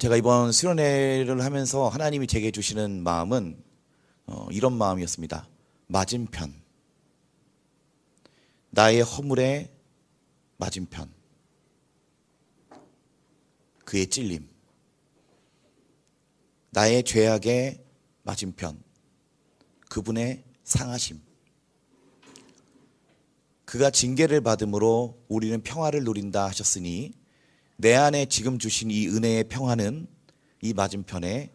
제가 이번 수련회를 하면서 하나님이 제게 주시는 마음은 이런 마음이었습니다. 맞은편, 나의 허물의 맞은편, 그의 찔림, 나의 죄악의 맞은편, 그분의 상하심. 그가 징계를 받음으로 우리는 평화를 누린다 하셨으니 내 안에 지금 주신 이 은혜의 평화는 이 맞은편에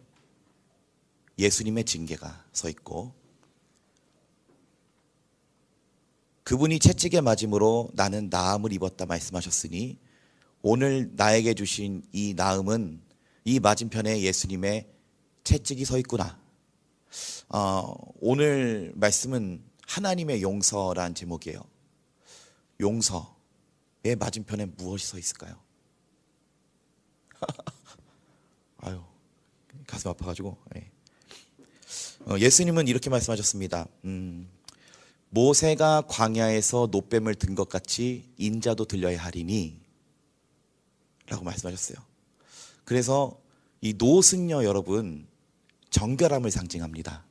예수님의 징계가 서 있고, 그분이 채찍에 맞음으로 나는 나음을 입었다 말씀하셨으니 오늘 나에게 주신 이 나음은 이 맞은편에 예수님의 채찍이 서 있구나. 오늘 말씀은 하나님의 용서란 제목이에요. 용서의 맞은편에 무엇이 서 있을까요? 아유, 가슴 아파가지고. 예수님은 이렇게 말씀하셨습니다. 모세가 광야에서 놋뱀을 든 것 같이 인자도 들려야 하리니 라고 말씀하셨어요. 그래서 이 놋은요, 여러분, 정결함을 상징합니다.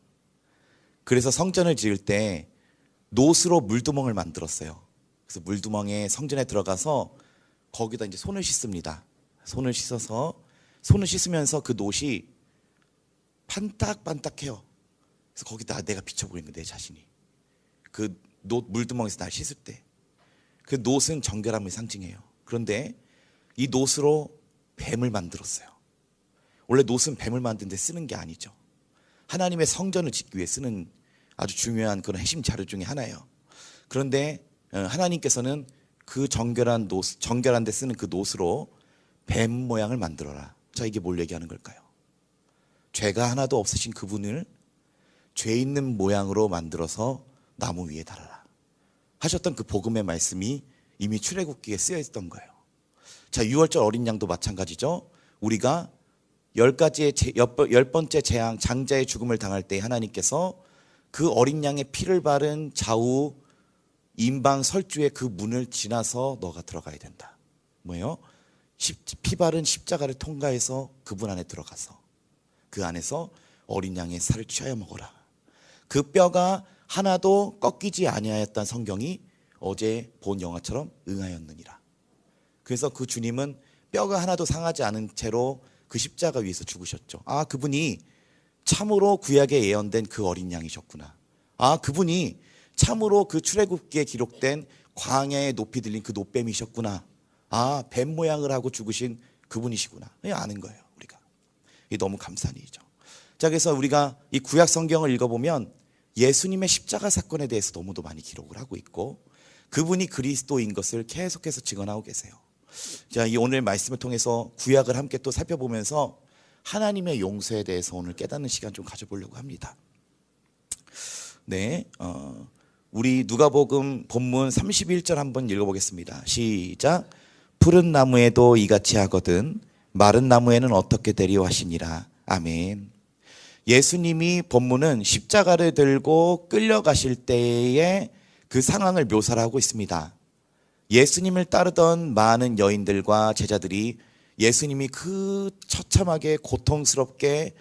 그래서 성전을 지을 때 놋으로 물두멍을 만들었어요. 그래서 물두멍에 성전에 들어가서 거기다 이제 손을 씻습니다. 손을 씻으면서 그 놋이 반딱반딱해요. 그래서 거기다 내가 비춰보이는 거예요, 내 자신이. 그 놋 물두멍에서 날 씻을 때. 그 놋은 정결함을 상징해요. 그런데 이 놋으로 뱀을 만들었어요. 원래 놋은 뱀을 만드는 데 쓰는 게 아니죠. 하나님의 성전을 짓기 위해 쓰는 아주 중요한 그런 핵심 자료 중에 하나예요. 그런데 하나님께서는 그 정결한 데 쓰는 그 놋으로 뱀 모양을 만들어라. 자, 이게 뭘 얘기하는 걸까요? 죄가 하나도 없으신 그분을 죄 있는 모양으로 만들어서 나무 위에 달아라 하셨던 그 복음의 말씀이 이미 출애굽기에 쓰여 있던 거예요. 자, 유월절 어린 양도 마찬가지죠. 우리가 열 번째 재앙, 장자의 죽음을 당할 때 하나님께서 그 어린 양의 피를 바른 좌우 임방 설주의 그 문을 지나서 너가 들어가야 된다. 뭐예요? 피 바른 십자가를 통과해서 그분 안에 들어가서 그 안에서 어린 양의 살을 취하여 먹어라. 그 뼈가 하나도 꺾이지 아니하였던 성경이 어제 본 영화처럼 응하였느니라. 그래서 그 주님은 뼈가 하나도 상하지 않은 채로 그 십자가 위에서 죽으셨죠. 아, 그분이 참으로 구약에 예언된 그 어린 양이셨구나. 아, 그분이 참으로 그 출애굽기에 기록된 광야에 높이 들린 그 놋뱀이셨구나. 아, 뱀 모양을 하고 죽으신 그분이시구나. 아는 거예요, 우리가. 이게 너무 감사한 일이죠. 자, 그래서 우리가 이 구약 성경을 읽어보면 예수님의 십자가 사건에 대해서 너무도 많이 기록을 하고 있고 그분이 그리스도인 것을 계속해서 증언하고 계세요. 자, 이 오늘 말씀을 통해서 구약을 함께 또 살펴보면서 하나님의 용서에 대해서 오늘 깨닫는 시간 좀 가져보려고 합니다. 네, 우리 누가복음 본문 31절 한번 읽어보겠습니다. 시작. 푸른 나무에도 이같이 하거든 마른 나무에는 어떻게 되리오 하시니라. 아멘. 예수님이 본문은 십자가를 들고 끌려가실 때의 그 상황을 묘사를 하고 있습니다. 예수님을 따르던 많은 여인들과 제자들이 예수님이 그 처참하게 고통스럽게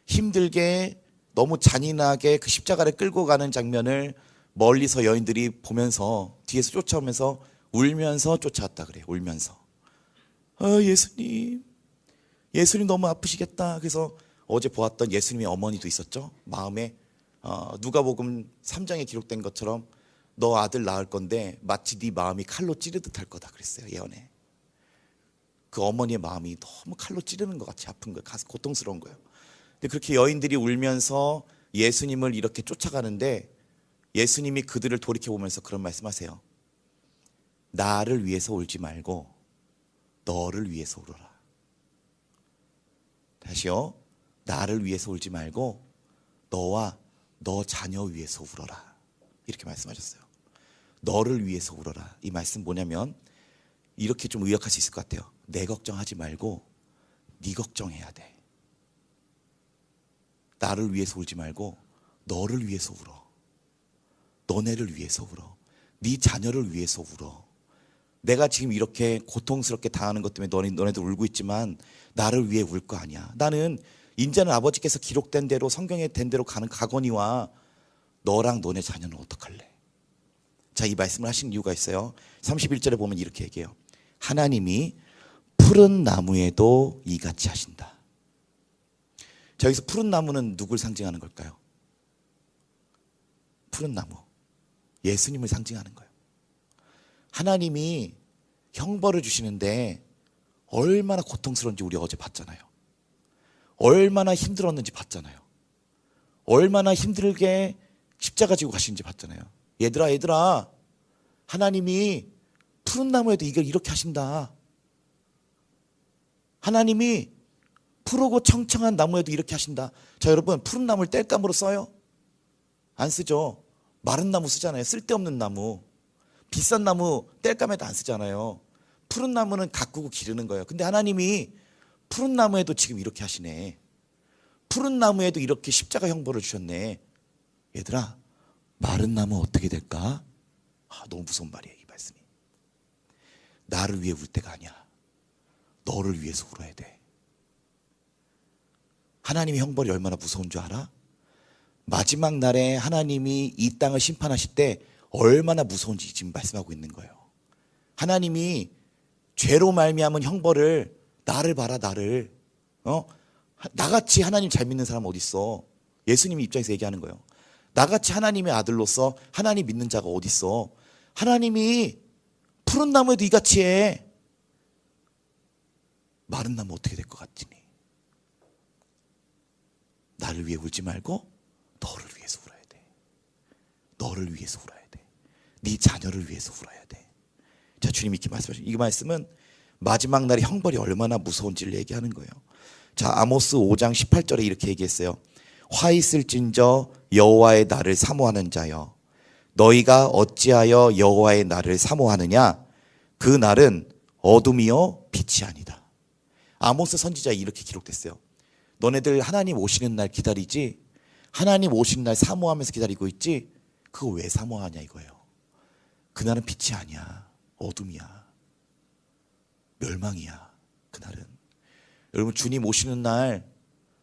힘들게 너무 잔인하게 그 십자가를 끌고 가는 장면을 멀리서 여인들이 보면서 뒤에서 쫓아오면서 울면서 쫓아왔다 그래요. 울면서 예수님 너무 아프시겠다. 그래서 어제 보았던 예수님의 어머니도 있었죠. 마음에 누가복음 3장에 기록된 것처럼 너 아들 낳을 건데 마치 네 마음이 칼로 찌르듯 할 거다 그랬어요, 예언에. 그 어머니의 마음이 너무 칼로 찌르는 것 같이 아픈 거예요. 가슴 고통스러운 거예요. 근데 그렇게 여인들이 울면서 예수님을 이렇게 쫓아가는데 예수님이 그들을 돌이켜보면서 그런 말씀하세요. 나를 위해서 울지 말고 너를 위해서 울어라. 다시요. 나를 위해서 울지 말고 너와 너 자녀 위해서 울어라. 이렇게 말씀하셨어요. 너를 위해서 울어라. 이 말씀 뭐냐면 이렇게 좀 의역할 수 있을 것 같아요. 내 걱정하지 말고 네 걱정해야 돼. 나를 위해서 울지 말고 너를 위해서 울어. 너네를 위해서 울어. 네 자녀를 위해서 울어. 내가 지금 이렇게 고통스럽게 당하는 것 때문에 너네들 울고 있지만 나를 위해 울 거 아니야. 나는 인자는 아버지께서 기록된 대로 성경에 된 대로 가는 가거니와 너랑 너네 자녀는 어떡할래? 자, 이 말씀을 하신 이유가 있어요. 31절에 보면 이렇게 얘기해요. 하나님이 푸른 나무에도 이같이 하신다. 자, 여기서 푸른 나무는 누굴 상징하는 걸까요? 푸른 나무, 예수님을 상징하는 거예요. 하나님이 형벌을 주시는데 얼마나 고통스러운지 우리 어제 봤잖아요. 얼마나 힘들었는지 봤잖아요. 얼마나 힘들게 십자가 지고 가시는지 봤잖아요. 얘들아, 하나님이 푸른 나무에도 이걸 이렇게 하신다. 하나님이 푸르고 청청한 나무에도 이렇게 하신다. 자, 여러분, 푸른 나무를 땔감으로 써요? 안 쓰죠. 마른 나무 쓰잖아요. 쓸데없는 나무. 비싼 나무 땔감에도 안 쓰잖아요. 푸른 나무는 가꾸고 기르는 거예요. 근데 하나님이 푸른 나무에도 지금 이렇게 하시네. 푸른 나무에도 이렇게 십자가 형벌을 주셨네. 얘들아, 마른 나무 어떻게 될까? 너무 무서운 말이에요, 이 말씀이. 나를 위해 울 때가 아니야. 너를 위해서 울어야 돼. 하나님의 형벌이 얼마나 무서운 줄 알아? 마지막 날에 하나님이 이 땅을 심판하실 때 얼마나 무서운지 지금 말씀하고 있는 거예요. 하나님이 죄로 말미암은 형벌을, 나를 봐라, 나를. 나같이 하나님 잘 믿는 사람 어디 있어? 예수님 입장에서 얘기하는 거예요. 나같이 하나님의 아들로서 하나님 믿는 자가 어디 있어? 하나님이 푸른 나무에도 이같이 해. 마른 나무 어떻게 될 것 같으니? 나를 위해 울지 말고 너를 위해서 울어야 돼. 너를 위해서 울어야 돼. 네 자녀를 위해서 울어야 돼. 자, 주님이 이렇게 말씀하시죠. 이 말씀은 마지막 날의 형벌이 얼마나 무서운지를 얘기하는 거예요. 자, 아모스 5장 18절에 이렇게 얘기했어요. 화 있을진저 여호와의 날을 사모하는 자여, 너희가 어찌하여 여호와의 날을 사모하느냐? 그 날은 어둠이요 빛이 아니다. 아모스 선지자에 이렇게 기록됐어요. 너네들 하나님 오시는 날 기다리지? 하나님 오시는 날 사모하면서 기다리고 있지? 그거 왜 사모하냐 이거예요. 그날은 빛이 아니야. 어둠이야. 멸망이야. 그날은. 여러분, 주님 오시는 날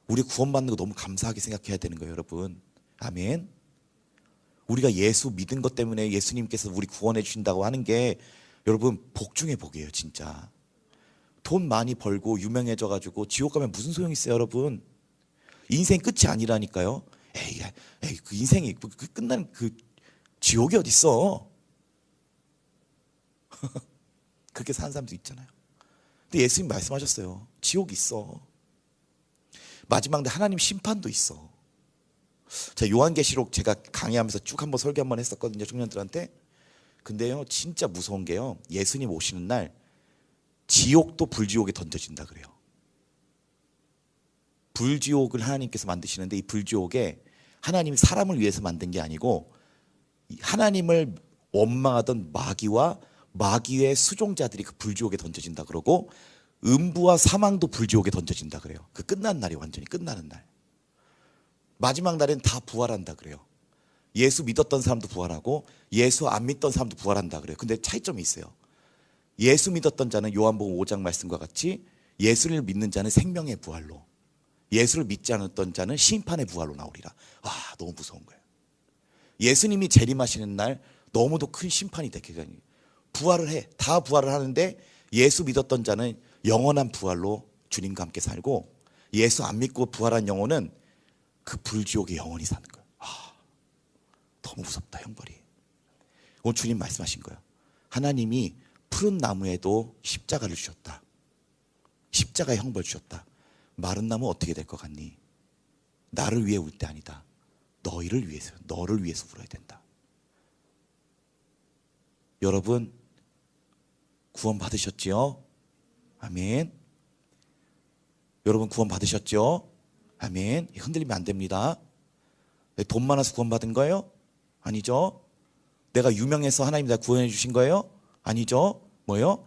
우리 구원받는 거 너무 감사하게 생각해야 되는 거예요, 여러분. 아멘. 우리가 예수 믿은 것 때문에 예수님께서 우리 구원해 주신다고 하는 게 여러분 복 중에 복이에요, 진짜. 돈 많이 벌고 유명해져 가지고 지옥 가면 무슨 소용이 있어요, 여러분? 인생 끝이 아니라니까요. 에이, 그 인생이 끝나는 그 지옥이 어디 있어? 그렇게 사는 사람도 있잖아요. 근데 예수님 말씀하셨어요. 지옥이 있어. 마지막 날 하나님 심판도 있어. 자, 요한계시록 제가 강의하면서 쭉 한번 설교 한번 했었거든요, 청년들한테. 근데요, 진짜 무서운 게요, 예수님 오시는 날 지옥도 불지옥에 던져진다 그래요. 불지옥을 하나님께서 만드시는데 이 불지옥에 하나님이 사람을 위해서 만든 게 아니고 하나님을 원망하던 마귀와 마귀의 수종자들이 그 불지옥에 던져진다 그러고, 음부와 사망도 불지옥에 던져진다 그래요. 그 끝난 날이 완전히 끝나는 날. 마지막 날엔 다 부활한다 그래요. 예수 믿었던 사람도 부활하고 예수 안 믿던 사람도 부활한다 그래요. 근데 차이점이 있어요. 예수 믿었던 자는 요한복음 5장 말씀과 같이 예수를 믿는 자는 생명의 부활로, 예수를 믿지 않았던 자는 심판의 부활로 나오리라. 너무 무서운 거예요. 예수님이 재림하시는 날 너무도 큰 심판이 되게 부활을 해. 다 부활을 하는데 예수 믿었던 자는 영원한 부활로 주님과 함께 살고, 예수 안 믿고 부활한 영혼은 그 불지옥에 영원히 사는 거예요. 너무 무섭다, 형벌이. 오늘 주님 말씀하신 거예요. 하나님이 푸른 나무에도 십자가를 주셨다. 십자가의 형벌 주셨다. 마른 나무 어떻게 될 것 같니? 나를 위해 울 때 아니다. 너희를 위해서, 너를 위해서 울어야 된다. 여러분, 구원 받으셨지요? 아멘. 여러분 구원 받으셨죠? 아멘. 흔들리면 안 됩니다. 돈 많아서 구원 받은 거예요? 아니죠. 내가 유명해서 하나님 나 구원해 주신 거예요? 아니죠. 뭐요?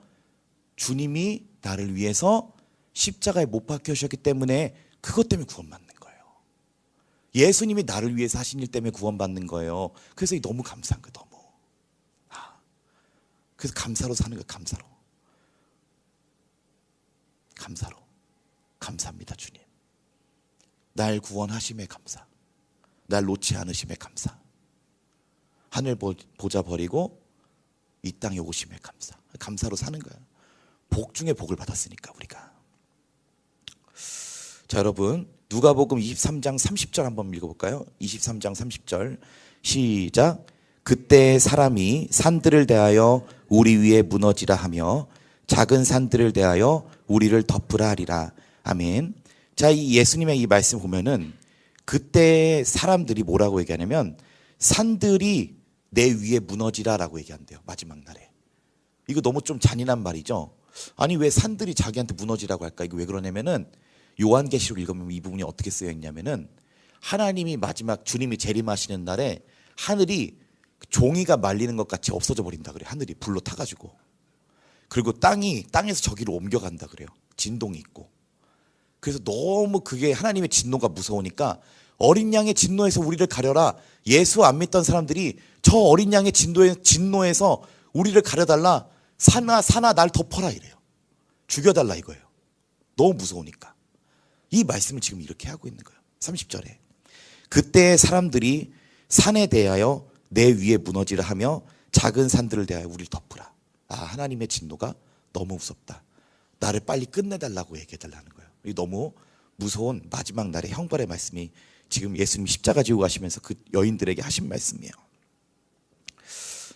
주님이 나를 위해서 십자가에 못 박혀 주셨기 때문에, 그것 때문에 구원받는 거예요. 예수님이 나를 위해서 하신 일 때문에 구원받는 거예요. 그래서 너무 감사한 거예요. 너무. 그래서 감사로 사는 거예요. 감사로. 감사로. 감사합니다, 주님. 날 구원하심에 감사. 날 놓지 않으심에 감사. 하늘 보좌 버리고 이 땅에 오심에 감사. 감사로 사는 거야. 복 중에 복을 받았으니까 우리가. 자, 여러분 누가복음 23장 30절 한번 읽어볼까요? 23장 30절 시작. 그때 사람이 산들을 대하여 우리 위에 무너지라 하며 작은 산들을 대하여 우리를 덮으라 하리라. 아멘. 자, 이 예수님의 이 말씀 보면은 그때 사람들이 뭐라고 얘기하냐면 산들이 내 위에 무너지라라고 얘기한대요. 마지막 날에. 이거 너무 좀 잔인한 말이죠. 아니 왜 산들이 자기한테 무너지라고 할까? 이거 왜 그러냐면은 요한계시록 읽으면 이 부분이 어떻게 쓰여 있냐면은 하나님이 마지막 주님이 재림하시는 날에 하늘이 종이가 말리는 것 같이 없어져 버린다 그래요. 하늘이 불로 타가지고. 그리고 땅에서 저기로 옮겨간다 그래요. 진동이 있고. 그래서 너무 그게 하나님의 진노가 무서우니까 어린 양의 진노에서 우리를 가려라. 예수 안 믿던 사람들이 저 어린 양의 진노에서 우리를 가려달라. 사나 날 덮어라 이래요. 죽여달라 이거예요. 너무 무서우니까. 이 말씀을 지금 이렇게 하고 있는 거예요. 30절에. 그때 사람들이 산에 대하여 내 위에 무너지라 하며 작은 산들을 대하여 우리를 덮으라. 아, 하나님의 진노가 너무 무섭다. 나를 빨리 끝내달라고 얘기해달라는 거예요. 이 너무 무서운 마지막 날의 형벌의 말씀이 지금 예수님이 십자가 지고 가시면서 그 여인들에게 하신 말씀이에요.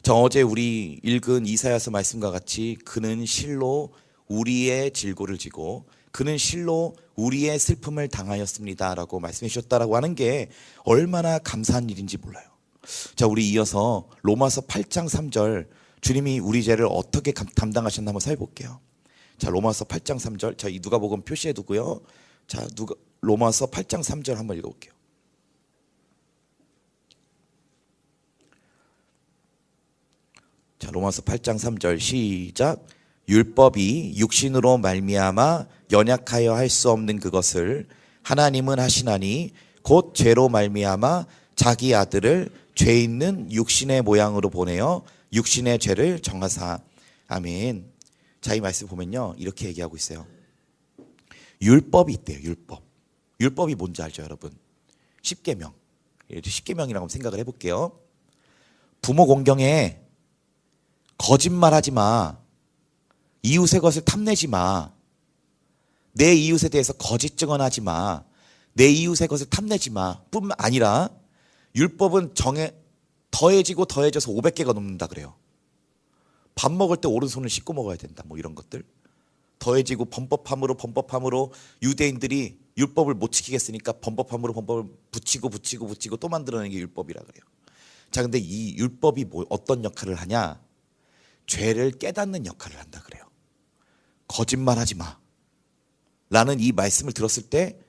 자, 어제 우리 읽은 이사야서 말씀과 같이 그는 실로 우리의 질고를 지고 그는 실로 우리의 슬픔을 당하였습니다 라고 말씀해 주셨다라고 하는 게 얼마나 감사한 일인지 몰라요. 자, 우리 이어서 로마서 8장 3절 주님이 우리 죄를 어떻게 담당하셨나 한번 살펴볼게요. 자, 로마서 8장 3절. 자, 이 누가복음 표시해 두고요. 자, 로마서 8장 3절 한번 읽어볼게요. 자, 로마서 8장 3절 시작. 율법이 육신으로 말미암아 연약하여 할 수 없는 그것을 하나님은 하시나니 곧 죄로 말미암아 자기 아들을 죄 있는 육신의 모양으로 보내어 육신의 죄를 정하사. 아멘. 자, 이 말씀 보면요 이렇게 얘기하고 있어요. 율법이 있대요. 율법이 뭔지 알죠 여러분? 십계명. 10계명이라고 생각을 해볼게요. 부모 공경에 거짓말하지 마. 이웃의 것을 탐내지 마. 내 이웃에 대해서 거짓 증언하지 마. 내 이웃의 것을 탐내지 마. 뿐만 아니라 율법은 더해지고 더해져서 500개가 넘는다 그래요. 밥 먹을 때 오른손을 씻고 먹어야 된다. 뭐 이런 것들. 더해지고 범법함으로 유대인들이 율법을 못 지키겠으니까 범법함으로 범법을 붙이고 또 만들어내는 게 율법이라 그래요. 자, 근데 이 율법이 어떤 역할을 하냐? 죄를 깨닫는 역할을 한다 그래요. 거짓말하지 마 라는 이 말씀을 들었을 때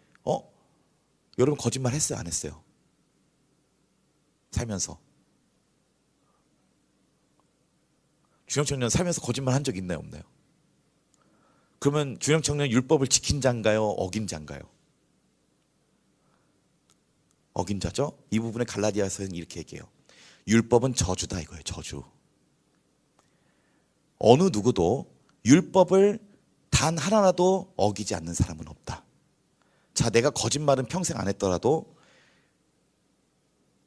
여러분 거짓말 했어요 안 했어요? 살면서 주영청년 살면서 거짓말 한 적 있나요 없나요? 그러면 주영청년 율법을 지킨 자인가요 어긴 자인가요? 어긴 자죠? 이 부분에 갈라디아서는 이렇게 얘기해요. 율법은 저주다 이거예요. 저주. 어느 누구도 율법을 단 하나라도 어기지 않는 사람은 없다. 자, 내가 거짓말은 평생 안 했더라도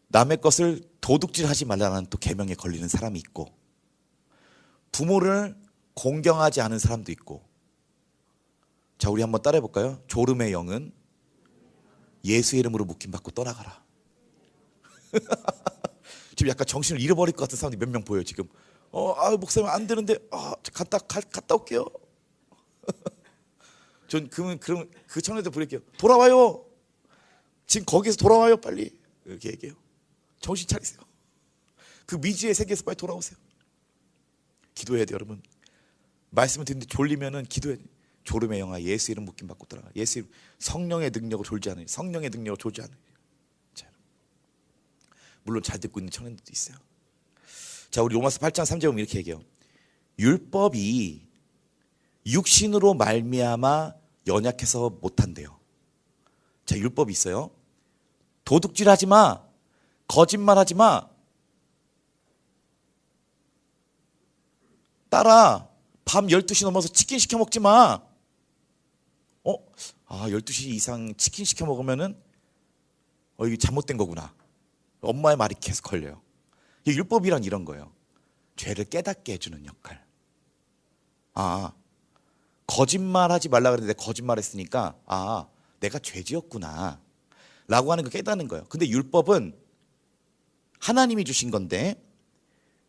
남의 것을 도둑질하지 말라는 또 계명에 걸리는 사람이 있고 부모를 공경하지 않은 사람도 있고. 자, 우리 한번 따라해 볼까요? 졸음의 영은 예수 이름으로 묶임받고 떠나가라. 지금 약간 정신을 잃어버릴 것 같은 사람들이 몇 명 보여요 지금. 목사님 안 되는데 갔다 올게요. 전 그럼 그 청년들 부를게요. 돌아와요. 지금 거기서 돌아와요 빨리. 이렇게 얘기해요. 정신 차리세요. 그 미지의 세계에서 빨리 돌아오세요. 기도해야 돼요 여러분. 말씀을 듣는데 졸리면은 기도해야 돼요. 졸음의 영아 예수 이름 묶임 받고 떠나가. 예수 이름 성령의 능력으로 졸지 않으니. 성령의 능력으로 졸지 않으니. 자, 물론 잘 듣고 있는 청년들도 있어요. 자, 우리 로마서 8장 3절 보면 이렇게 얘기해요. 율법이 육신으로 말미암아 연약해서 못한대요. 자, 율법이 있어요. 도둑질하지 마. 거짓말하지 마. 딸아, 밤 12시 넘어서 치킨 시켜 먹지 마. 12시 이상 치킨 시켜 먹으면은 이게 잘못된 거구나. 엄마의 말이 계속 걸려요. 율법이란 이런 거예요. 죄를 깨닫게 해주는 역할. 거짓말하지 말라 그랬는데 거짓말했으니까 내가 죄지었구나 라고 하는 거 깨닫는 거예요. 근데 율법은 하나님이 주신 건데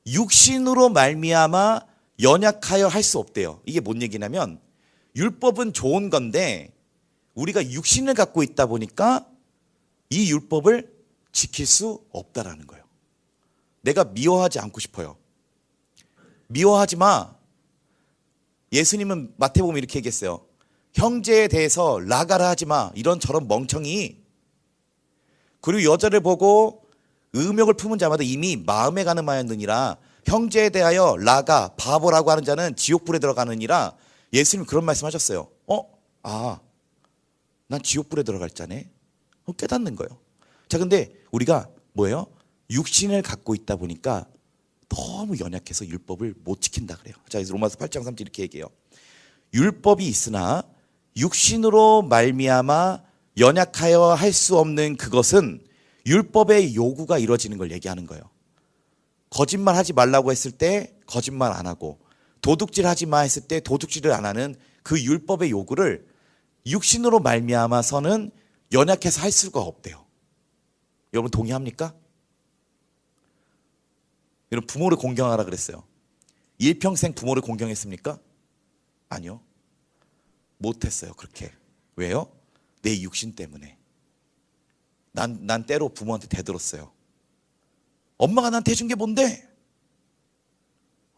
육신으로 말미암아 연약하여 할 수 없대요. 이게 뭔 얘기냐면 율법은 좋은 건데 우리가 육신을 갖고 있다 보니까 이 율법을 지킬 수 없다라는 거예요. 내가 미워하지 않고 싶어요. 미워하지 마. 예수님은 마태복음에 이렇게 얘기했어요. 형제에 대해서 라가라 하지 마. 이런 저런 멍청이. 그리고 여자를 보고 의욕을 품은 자마다 이미 마음에 가는 마였느니라. 형제에 대하여 라가 바보라고 하는 자는 지옥불에 들어가느니라. 예수님 그런 말씀하셨어요. 난 지옥불에 들어갈 자네. 깨닫는 거예요. 자, 근데 우리가 뭐예요? 육신을 갖고 있다 보니까 너무 연약해서 율법을 못 지킨다 그래요. 자, 그래서 로마서 8장 3절 이렇게 얘기해요. 율법이 있으나 육신으로 말미암아 연약하여 할 수 없는 그것은 율법의 요구가 이루어지는 걸 얘기하는 거예요. 거짓말하지 말라고 했을 때 거짓말 안 하고 도둑질하지 마 했을 때 도둑질을 안 하는 그 율법의 요구를 육신으로 말미암아서는 연약해서 할 수가 없대요. 여러분 동의합니까? 여러분 부모를 공경하라 그랬어요. 일평생 부모를 공경했습니까? 아니요. 못했어요. 그렇게. 왜요? 내 육신 때문에. 난 때로 부모한테 대들었어요. 엄마가 나한테 해준 게 뭔데?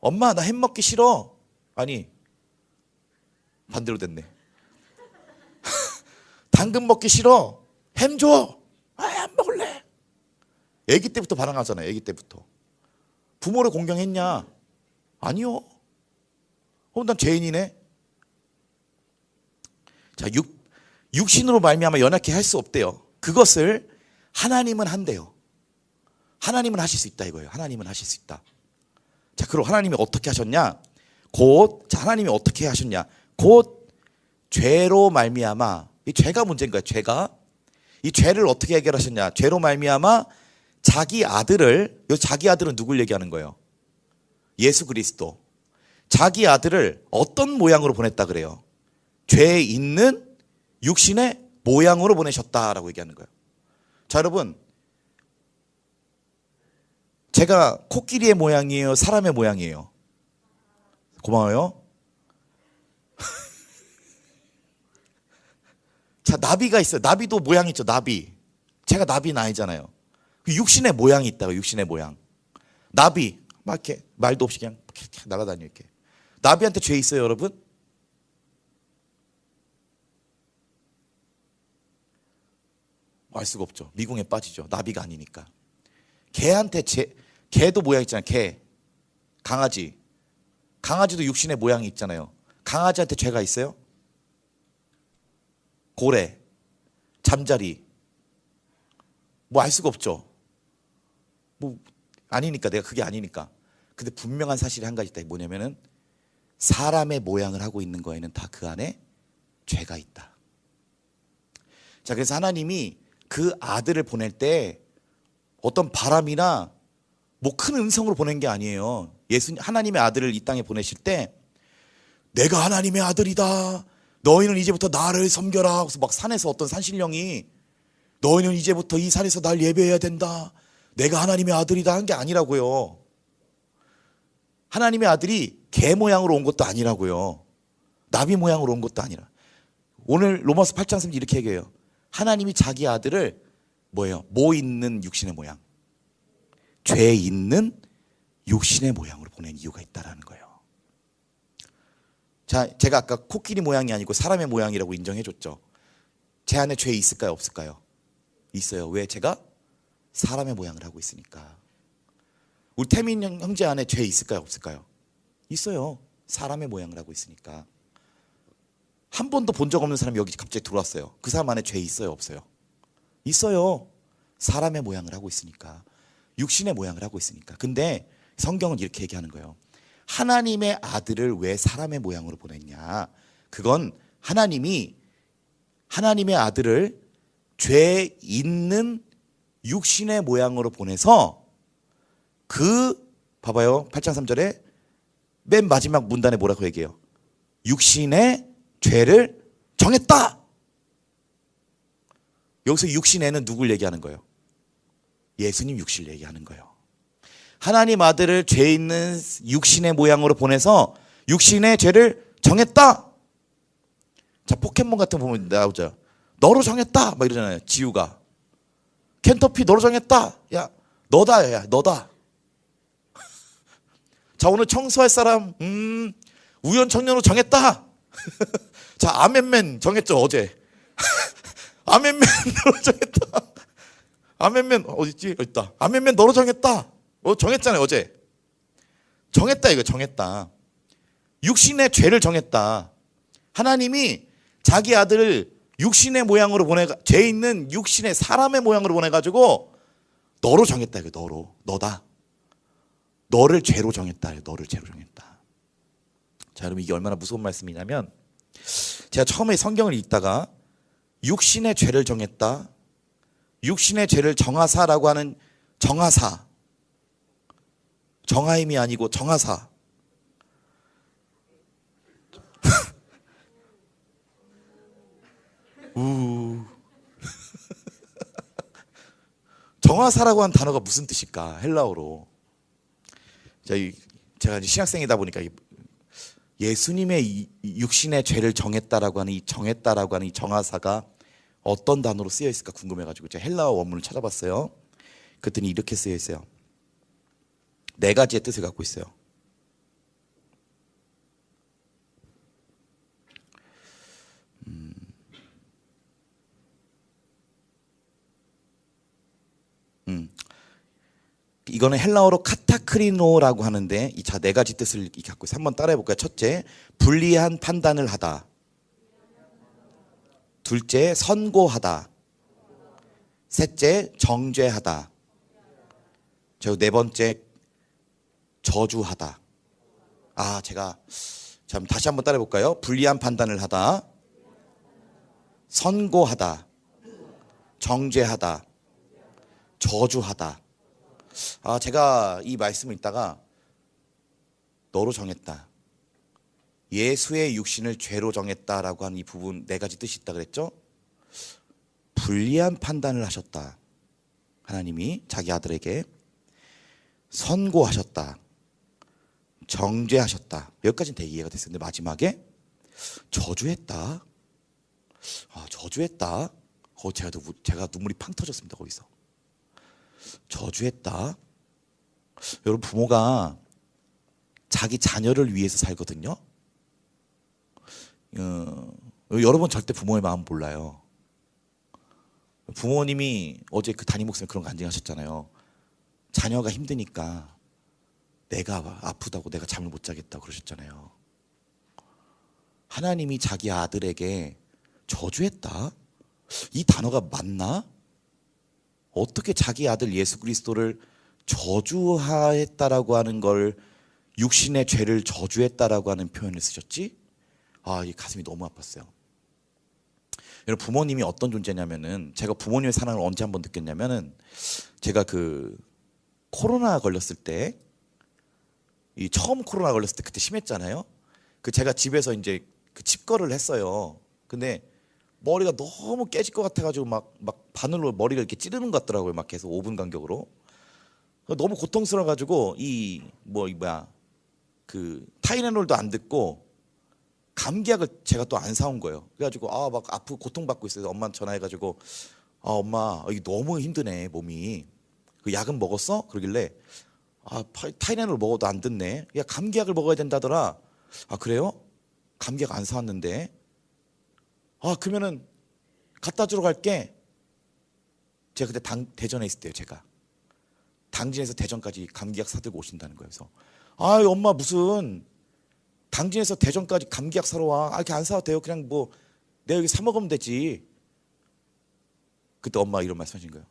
엄마 나 햄 먹기 싫어. 아니 반대로 됐네. 당근 먹기 싫어. 햄 줘. 안 먹을래. 아기 때부터 반항하잖아요. 아기 때부터. 부모를 공경했냐? 아니요. 난 죄인이네. 자, 육신으로 말미암아 연약해 할 수 없대요. 그것을 하나님은 한대요. 하나님은 하실 수 있다 이거예요. 하나님은 하실 수 있다. 자, 그럼 하나님이 어떻게 하셨냐? 하나님이 어떻게 하셨냐? 곧 죄로 말미암아. 이 죄가 문제인 거예요. 죄가. 이 죄를 어떻게 해결하셨냐? 죄로 말미암아 자기 아들을, 자기 아들은 누굴 얘기하는 거예요? 예수 그리스도. 자기 아들을 어떤 모양으로 보냈다 그래요? 죄 있는 육신의 모양으로 보내셨다라고 얘기하는 거예요. 자, 여러분, 제가 코끼리의 모양이에요? 사람의 모양이에요? 고마워요. 자, 나비가 있어요. 나비도 모양 있죠. 나비. 제가 나비는 아니잖아요. 육신의 모양이 있다고. 육신의 모양. 나비 막 이렇게 말도 없이 그냥 이렇게 날아다녀. 이렇게. 나비한테 죄 있어요, 여러분? 알 수가 없죠. 미궁에 빠지죠. 나비가 아니니까. 개한테 개도 모양 있잖아요. 개. 강아지. 강아지도 육신의 모양이 있잖아요. 강아지한테 죄가 있어요? 고래. 잠자리. 뭐 알 수가 없죠. 뭐 아니니까. 내가 그게 아니니까. 근데 분명한 사실이 한 가지 있다. 뭐냐면은 사람의 모양을 하고 있는 거에는 다 그 안에 죄가 있다. 자, 그래서 하나님이 그 아들을 보낼 때 어떤 바람이나 뭐 큰 음성으로 보낸 게 아니에요. 하나님의 아들을 이 땅에 보내실 때 내가 하나님의 아들이다. 너희는 이제부터 나를 섬겨라. 그래서 막 산에서 어떤 산신령이 너희는 이제부터 이 산에서 날 예배해야 된다. 내가 하나님의 아들이다 한 게 아니라고요. 하나님의 아들이 개 모양으로 온 것도 아니라고요. 나비 모양으로 온 것도 아니라. 오늘 로마서 8장 3절 이렇게 얘기해요. 하나님이 자기 아들을 뭐예요? 뭐 있는 육신의 모양. 죄 있는 육신의 모양으로 보낸 이유가 있다라는 거예요. 자, 제가 아까 코끼리 모양이 아니고 사람의 모양이라고 인정해줬죠. 제 안에 죄 있을까요? 없을까요? 있어요. 왜? 제가 사람의 모양을 하고 있으니까. 우리 태민 형제 안에 죄 있을까요? 없을까요? 있어요. 사람의 모양을 하고 있으니까. 한 번도 본 적 없는 사람이 여기 갑자기 들어왔어요. 그 사람 안에 죄 있어요? 없어요? 있어요. 사람의 모양을 하고 있으니까. 육신의 모양을 하고 있으니까. 근데 성경은 이렇게 얘기하는 거예요. 하나님의 아들을 왜 사람의 모양으로 보냈냐? 그건 하나님이 하나님의 아들을 죄 있는 육신의 모양으로 보내서 봐봐요. 8장 3절에 맨 마지막 문단에 뭐라고 얘기해요? 육신의 죄를 정했다. 여기서 육신에는 누굴 얘기하는 거예요? 예수님 육신을 얘기하는 거예요. 하나님 아들을 죄 있는 육신의 모양으로 보내서 육신의 죄를 정했다. 자, 포켓몬 같은 거 보면 나오죠. 너로 정했다 막 이러잖아요. 지우가 켄터피 너로 정했다. 야 너다. 야 너다. 자, 오늘 청소할 사람 우연청년으로 정했다. 자, 아멘맨 정했죠 어제. 아멘맨 너로 정했다. 아멘맨 어딨지? 여기 있다. 아멘맨 너로 정했다. 정했잖아요 어제. 정했다 이거 정했다. 육신의 죄를 정했다. 하나님이 자기 아들을 육신의 모양으로 죄 있는 육신의 사람의 모양으로 보내가지고 너로 정했다 이거. 너로. 너다. 너를 죄로 정했다. 너를 죄로 정했다. 자, 여러분 이게 얼마나 무서운 말씀이냐면 제가 처음에 성경을 읽다가 육신의 죄를 정했다. 육신의 죄를 정하사라고 하는 정하사. 정하임이 아니고 정하사. 정하사라고 하는 단어가 무슨 뜻일까? 헬라어로. 제가 이제 신학생이다 보니까 예수님의 육신의 죄를 정했다라고 하는 이 정하사가 어떤 단어로 쓰여 있을까 궁금해가지고 제가 헬라어 원문을 찾아봤어요. 그랬더니 이렇게 쓰여 있어요. 네 가지의 뜻을 갖고 있어요. 이거는 헬라어로 카타크리노라고 하는데 자, 네 가지 뜻을 갖고 있어요. 한번 따라해 볼까요? 첫째, 불리한 판단을 하다. 둘째, 선고하다. 셋째, 정죄하다. 네 번째, 저주하다. 제가 다시 한번 따라해 볼까요? 불리한 판단을 하다. 선고하다. 정죄하다. 저주하다. 제가 이 말씀을 읽다가 너로 정했다. 예수의 육신을 죄로 정했다라고 하는 이 부분 네 가지 뜻이 있다 그랬죠? 불리한 판단을 하셨다. 하나님이 자기 아들에게 선고하셨다. 정죄하셨다. 여기까지는 되게 이해가 됐었는데 마지막에 저주했다. 저주했다. 제가 눈물이 팡 터졌습니다. 거기서. 저주했다. 여러분 부모가 자기 자녀를 위해서 살거든요. 여러분 절대 부모의 마음 몰라요. 부모님이 어제 그 담임 목사님 그런 거 간증하셨잖아요. 자녀가 힘드니까 내가 아프다고 내가 잠을 못 자겠다고 그러셨잖아요. 하나님이 자기 아들에게 저주했다? 이 단어가 맞나? 어떻게 자기 아들 예수 그리스도를 저주했다라고 하는 걸 육신의 죄를 저주했다라고 하는 표현을 쓰셨지? 이 가슴이 너무 아팠어요. 여러분 부모님이 어떤 존재냐면은 제가 부모님의 사랑을 언제 한번 느꼈냐면은 제가 그 코로나 걸렸을 때 처음 코로나 걸렸을 때 그때 심했잖아요. 제가 집에서 이제 칩거를 했어요. 근데 머리가 너무 깨질 것 같아가지고 막 바늘로 머리를 이렇게 찌르는 것 같더라고요. 막 계속 5분 간격으로. 너무 고통스러워가지고 타이레놀도 안 듣고 감기약을 제가 또 안 사온 거예요. 그래가지고 막 아프고 고통받고 있어요. 엄마한테 전화해가지고 엄마 이게 너무 힘드네 몸이. 그 약은 먹었어? 그러길래 타이레놀 먹어도 안 듣네. 야 감기약을 먹어야 된다더라. 그래요? 감기약 안 사왔는데. 그러면은 갖다 주러 갈게. 제가 그때 대전에 있을 때요. 제가 당진에서 대전까지 감기약 사들고 오신다는 거예요. 그래서 엄마 무슨 당진에서 대전까지 감기약 사러 와. 이렇게 안 사도 돼요. 그냥 내가 여기 사 먹으면 되지. 그때 엄마 이런 말씀하신 거예요.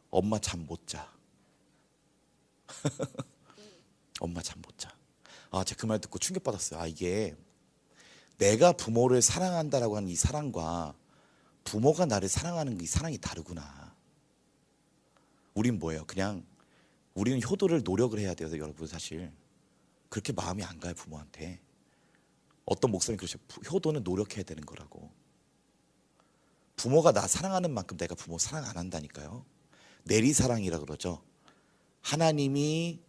엄마 잠 못 자. 엄마 잠 못 자. 제가 그 말 듣고 충격받았어요. 이게 내가 부모를 사랑한다라고 하는 이 사랑과 부모가 나를 사랑하는 이 사랑이 다르구나. 우린 뭐예요? 그냥 우리는 효도를 노력을 해야 돼요, 여러분. 사실 그렇게 마음이 안 가요, 부모한테. 어떤 목사님이 그러죠. 효도는 노력해야 되는 거라고. 부모가 나 사랑하는 만큼 내가 부모 사랑 안 한다니까요. 내리사랑이라 그러죠. 하나님이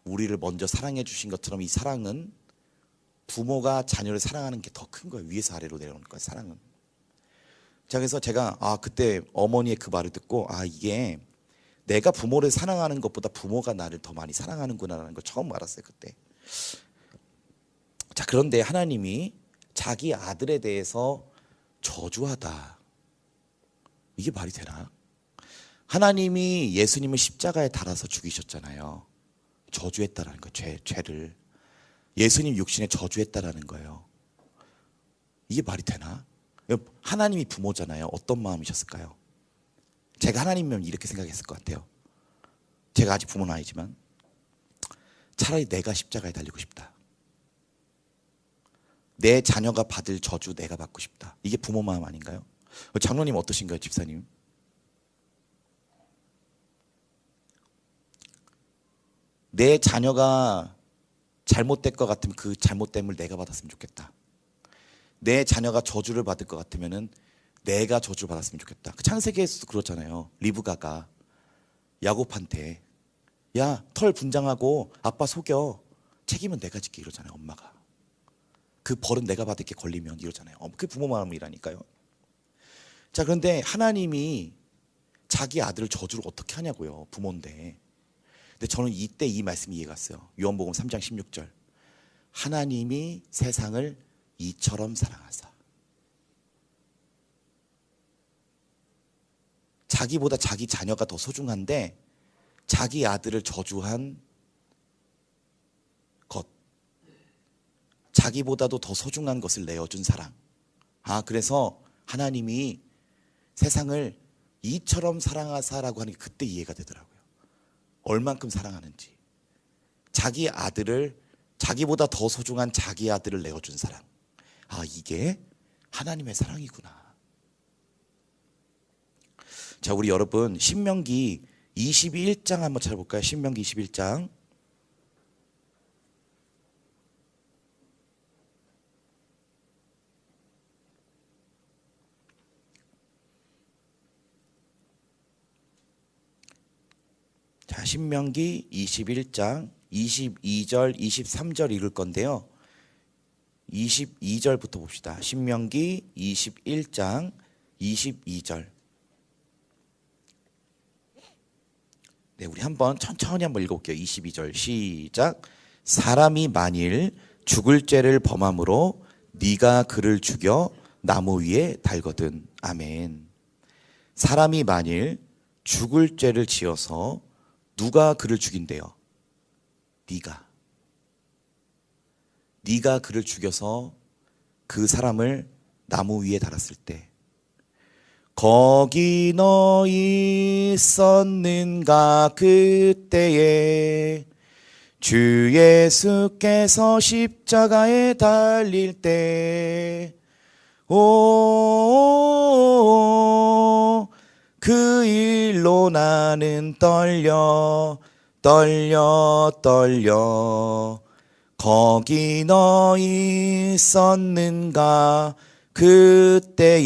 우리를 먼저 사랑해 주신 것처럼 이 사랑은 부모가 자녀를 사랑하는 게 더 큰 거예요. 위에서 아래로 내려오는 거예요, 사랑은. 자, 그래서 제가 그때 어머니의 그 말을 듣고 이게 내가 부모를 사랑하는 것보다 부모가 나를 더 많이 사랑하는구나라는 걸 처음 알았어요, 그때. 자, 그런데 하나님이 자기 아들에 대해서 저주하다. 이게 말이 되나? 하나님이 예수님을 십자가에 달아서 죽이셨잖아요. 저주했다라는 거예요. 죄를. 예수님 육신에 저주했다라는 거예요. 이게 말이 되나? 하나님이 부모잖아요. 어떤 마음이셨을까요? 제가 하나님이면 이렇게 생각했을 것 같아요. 제가 아직 부모는 아니지만 차라리 내가 십자가에 달리고 싶다. 내 자녀가 받을 저주 내가 받고 싶다. 이게 부모 마음 아닌가요? 장로님 어떠신가요, 집사님? 내 자녀가 잘못될 것 같으면 그 잘못됨을 내가 받았으면 좋겠다. 내 자녀가 저주를 받을 것 같으면은 내가 저주를 받았으면 좋겠다. 그 창세기에서도 그렇잖아요. 리브가가 야곱한테 야, 털 분장하고 아빠 속여. 책임은 내가 짓게 이러잖아요, 엄마가. 그 벌은 내가 받을게 걸리면 이러잖아요. 그 부모 마음이라니까요. 자, 그런데 하나님이 자기 아들을 저주를 어떻게 하냐고요, 부모인데. 근데 저는 이때 이 말씀이 이해가 갔어요. 요한복음 3장 16절. 하나님이 세상을 이처럼 사랑하사. 자기보다 자기 자녀가 더 소중한데 자기 아들을 저주한 것, 자기보다도 더 소중한 것을 내어준 사랑. 그래서 하나님이 세상을 이처럼 사랑하사라고 하는 게 그때 이해가 되더라고요. 얼만큼 사랑하는지. 자기 아들을, 자기보다 더 소중한 자기 아들을 내어준 사랑. 이게 하나님의 사랑이구나. 자, 우리 여러분 신명기 21장 한번 찾아볼까요? 신명기 21장. 자, 신명기 21장 22절, 23절 읽을 건데요. 22절부터 봅시다. 신명기 21장 22절. 네, 우리 한번 천천히 한번 읽어볼게요. 22절 시작. 사람이 만일 죽을 죄를 범함으로 네가 그를 죽여 나무 위에 달거든. 아멘. 사람이 만일 죽을 죄를 지어서 누가 그를 죽인대요? 네가 그를 죽여서 그 사람을 나무 위에 달았을 때 거기 너희 있었는가 그때에 주 예수께서 십자가에 달릴 때 그 일로 나는 떨려 거기 너희 있었는가 그때에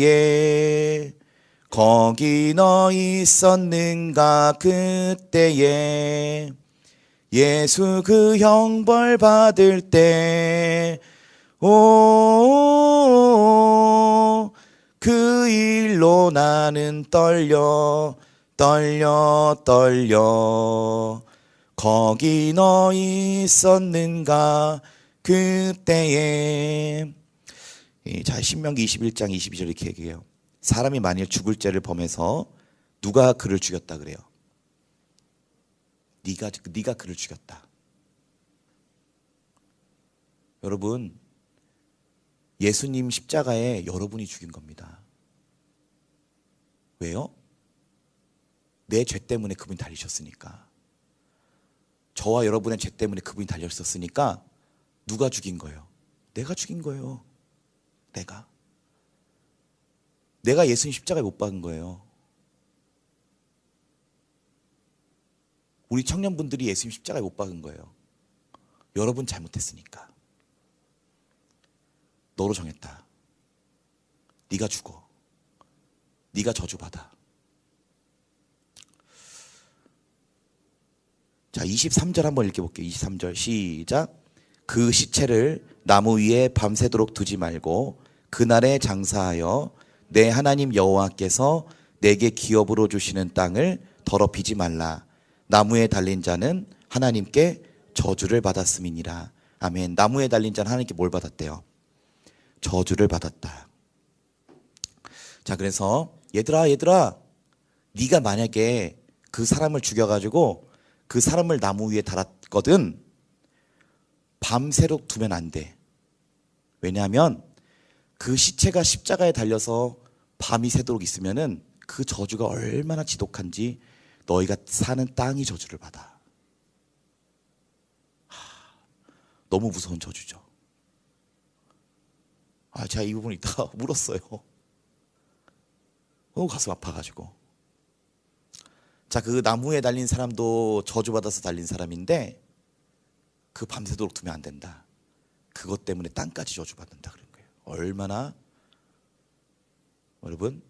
거기 너희 있었는가 그때에 예수 그 형벌 받을 때 그 일로 나는 떨려 거기 너희 있었는가 그때에. 자, 신명기 21장 22절 이렇게 얘기해요. 사람이 만일 죽을 죄를 범해서 누가 그를 죽였다 그래요? 네가 그를 죽였다. 여러분, 예수님 십자가에 여러분이 죽인 겁니다. 왜요? 내 죄 때문에 그분이 달리셨으니까. 저와 여러분의 죄 때문에 그분이 달렸었으니까 누가 죽인 거예요? 내가 죽인 거예요. 내가 예수님 십자가에 못 박은 거예요. 우리 청년분들이 예수님 십자가에 못 박은 거예요. 여러분 잘못했으니까. 너로 정했다. 네가 죽어. 네가 저주받아. 자, 23절 한번 읽어볼게요. 23절 시작. 그 시체를 나무 위에 밤새도록 두지 말고 그날에 장사하여 내 하나님 여호와께서 내게 기업으로 주시는 땅을 더럽히지 말라. 나무에 달린 자는 하나님께 저주를 받았음이니라. 아멘. 나무에 달린 자는 하나님께 뭘 받았대요? 저주를 받았다. 자, 그래서 얘들아 네가 만약에 그 사람을 죽여가지고 그 사람을 나무 위에 달았거든, 밤새도록 두면 안 돼. 왜냐하면 그 시체가 십자가에 달려서 밤이 새도록 있으면은 그 저주가 얼마나 지독한지 너희가 사는 땅이 저주를 받아. 너무 무서운 저주죠. 제가 이 부분 이따가 울었어요. 너무 가슴 아파가지고. 자, 그 나무에 달린 사람도 저주받아서 달린 사람인데 그 밤새도록 두면 안 된다. 그것 때문에 땅까지 저주받는다 그런 거예요. 얼마나 여러분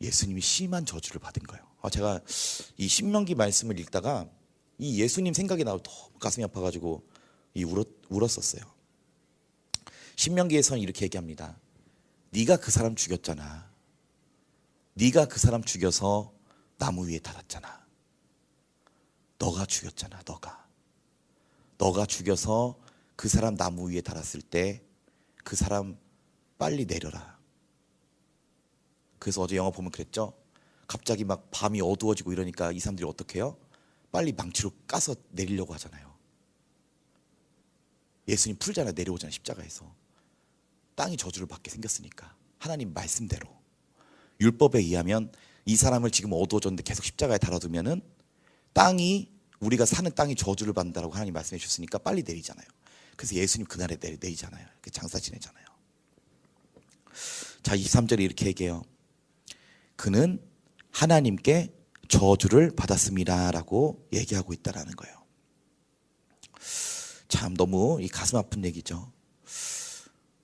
예수님이 심한 저주를 받은 거예요. 제가 이 신명기 말씀을 읽다가 이 예수님 생각이 나고 너무 가슴이 아파가지고 울었었어요. 신명기에서는 이렇게 얘기합니다. 네가 그 사람 죽였잖아. 네가 그 사람 죽여서 나무 위에 달았잖아. 너가 죽였잖아. 너가 죽여서 그 사람 나무 위에 달았을 때 그 사람 빨리 내려라. 그래서 어제 영화 보면 그랬죠. 갑자기 막 밤이 어두워지고 이러니까 이 사람들이 어떻게 해요? 빨리 망치로 까서 내리려고 하잖아요. 예수님 풀잖아요. 내려오잖아요. 십자가에서. 땅이 저주를 받게 생겼으니까 하나님 말씀대로 율법에 의하면 이 사람을 지금 어두워졌는데 계속 십자가에 달아두면은 땅이, 우리가 사는 땅이 저주를 받는다라고 하나님 말씀해 주셨으니까 빨리 내리잖아요. 그래서 예수님 그날에 내리잖아요. 장사 지내잖아요. 자, 23절에 이렇게 얘기해요. 그는 하나님께 저주를 받았습니다 라고 얘기하고 있다라는 거예요. 참 너무 이 가슴 아픈 얘기죠.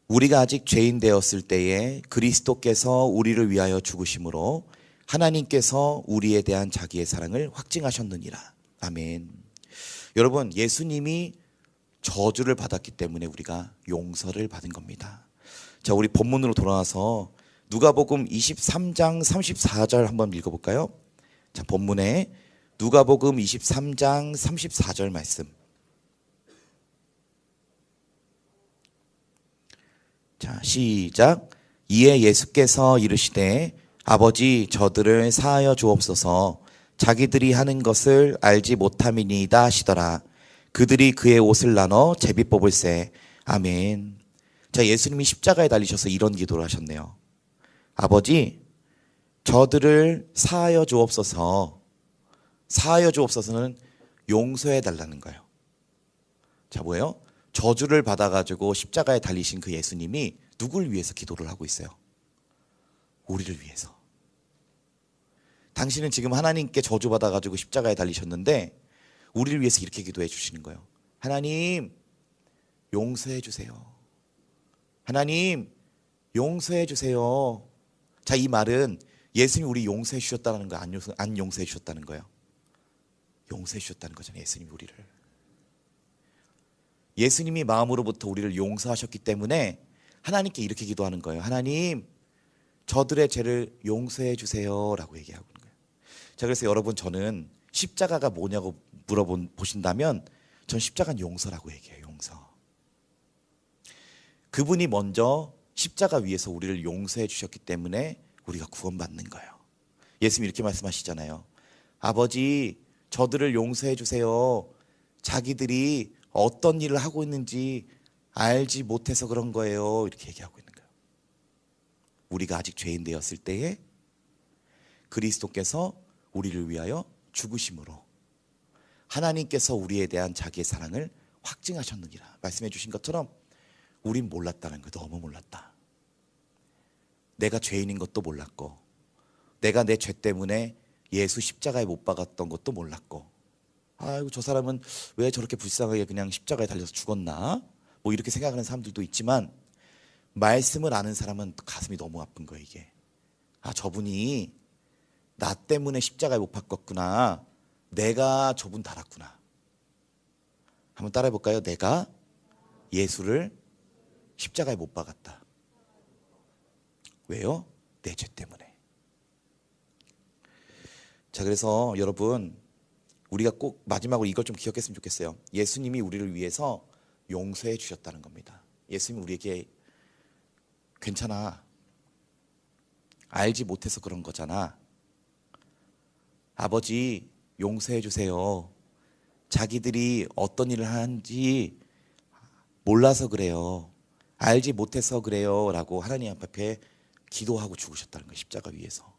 우리가 아직 죄인 되었을 때에 그리스도께서 우리를 위하여 죽으심으로 하나님께서 우리에 대한 자기의 사랑을 확증하셨느니라. 아멘. 여러분, 예수님이 저주를 받았기 때문에 우리가 용서를 받은 겁니다. 자, 우리 본문으로 돌아와서 누가복음 23장 34절 한번 읽어볼까요? 자, 본문에 누가복음 23장 34절 말씀. 자, 시작. 이에 예수께서 이르시되 아버지 저들을 사하여 주옵소서. 자기들이 하는 것을 알지 못함이니이다 하시더라. 그들이 그의 옷을 나눠 제비 뽑을세. 아멘. 자, 예수님이 십자가에 달리셔서 이런 기도를 하셨네요. 아버지 저들을 사하여 주옵소서. 사하여 주옵소서는 용서해 달라는 거예요. 자, 뭐예요? 저주를 받아가지고 십자가에 달리신 그 예수님이 누굴 위해서 기도를 하고 있어요? 우리를 위해서. 당신은 지금 하나님께 저주받아가지고 십자가에 달리셨는데 우리를 위해서 이렇게 기도해 주시는 거예요. 하나님 용서해 주세요. 하나님 용서해 주세요. 자, 이 말은 예수님이 우리 용서해 주셨다는 거예요? 안 용서해 주셨다는 거예요? 용서해 주셨다는 거잖아요. 예수님이 우리를. 예수님이 마음으로부터 우리를 용서하셨기 때문에 하나님께 이렇게 기도하는 거예요. 하나님 저들의 죄를 용서해 주세요 라고 얘기하고 있는 거예요. 자, 그래서 여러분, 저는 십자가가 뭐냐고 물어보신다면 전 십자가는 용서라고 얘기해요. 용서. 그분이 먼저 십자가 위에서 우리를 용서해 주셨기 때문에 우리가 구원받는 거예요. 예수님이 이렇게 말씀하시잖아요. 아버지 저들을 용서해 주세요. 자기들이 어떤 일을 하고 있는지 알지 못해서 그런 거예요. 이렇게 얘기하고 있는 거예요. 우리가 아직 죄인 되었을 때에 그리스도께서 우리를 위하여 죽으심으로 하나님께서 우리에 대한 자기의 사랑을 확증하셨느니라. 말씀해 주신 것처럼 우린 몰랐다는 거예요. 너무 몰랐다. 내가 죄인인 것도 몰랐고, 내가 내 죄 때문에 예수 십자가에 못 박았던 것도 몰랐고, 아이고 저 사람은 왜 저렇게 불쌍하게 그냥 십자가에 달려서 죽었나, 뭐 이렇게 생각하는 사람들도 있지만, 말씀을 아는 사람은 가슴이 너무 아픈 거예요. 이게 저분이 나 때문에 십자가에 못 박았구나, 내가 저분 달았구나. 한번 따라해 볼까요? 내가 예수를 십자가에 못 박았다. 왜요? 내 죄 때문에. 자, 그래서 여러분, 우리가 꼭 마지막으로 이걸 좀 기억했으면 좋겠어요. 예수님이 우리를 위해서 용서해 주셨다는 겁니다. 예수님이 우리에게 괜찮아, 알지 못해서 그런 거잖아, 아버지 용서해 주세요, 자기들이 어떤 일을 하는지 몰라서 그래요, 알지 못해서 그래요 라고 하나님 앞에 기도하고 죽으셨다는 거예요. 십자가 위에서.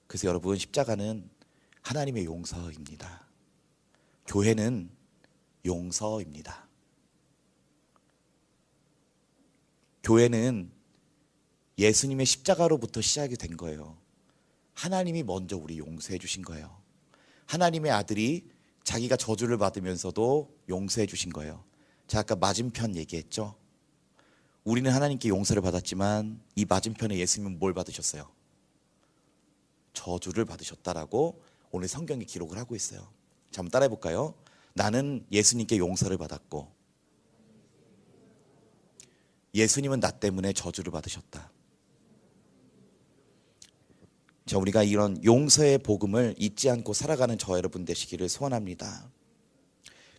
그래서 여러분, 십자가는 하나님의 용서입니다. 교회는 용서입니다. 교회는 예수님의 십자가로부터 시작이 된 거예요. 하나님이 먼저 우리 용서해 주신 거예요. 하나님의 아들이 자기가 저주를 받으면서도 용서해 주신 거예요. 제가 아까 맞은편 얘기했죠. 우리는 하나님께 용서를 받았지만 이 맞은편에 예수님은 뭘 받으셨어요? 저주를 받으셨다라고 오늘 성경이 기록을 하고 있어요. 자, 한번 따라해 볼까요? 나는 예수님께 용서를 받았고, 예수님은 나 때문에 저주를 받으셨다. 자, 우리가 이런 용서의 복음을 잊지 않고 살아가는 저 여러분 되시기를 소원합니다.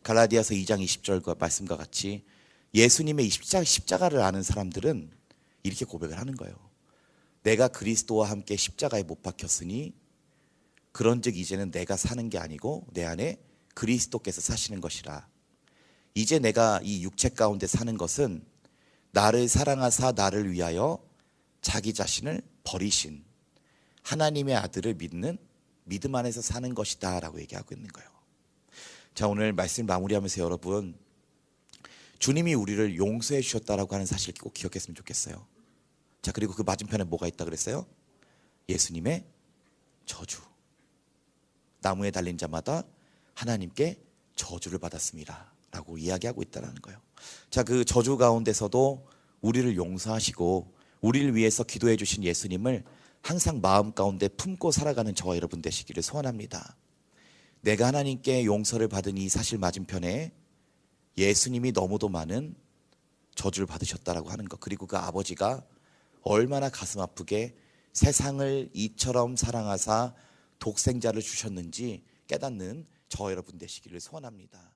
갈라디아서 2장 20절 말씀과 같이 예수님의 십자가를 아는 사람들은 이렇게 고백을 하는 거예요. 내가 그리스도와 함께 십자가에 못 박혔으니 그런즉 이제는 내가 사는 게 아니고 내 안에 그리스도께서 사시는 것이라. 이제 내가 이 육체 가운데 사는 것은 나를 사랑하사 나를 위하여 자기 자신을 버리신 하나님의 아들을 믿는 믿음 안에서 사는 것이다 라고 얘기하고 있는 거예요. 자, 오늘 말씀 마무리하면서 여러분, 주님이 우리를 용서해 주셨다라고 하는 사실 꼭 기억했으면 좋겠어요. 자, 그리고 그 맞은편에 뭐가 있다 그랬어요? 예수님의 저주. 나무에 달린 자마다 하나님께 저주를 받았습니다 라고 이야기하고 있다는 거예요. 자, 그 저주 가운데서도 우리를 용서하시고 우리를 위해서 기도해 주신 예수님을 항상 마음 가운데 품고 살아가는 저와 여러분 되시기를 소원합니다. 내가 하나님께 용서를 받은 이 사실 맞은편에 예수님이 너무도 많은 저주를 받으셨다라고 하는 것, 그리고 그 아버지가 얼마나 가슴 아프게 세상을 이처럼 사랑하사 독생자를 주셨는지 깨닫는 저와 여러분 되시기를 소원합니다.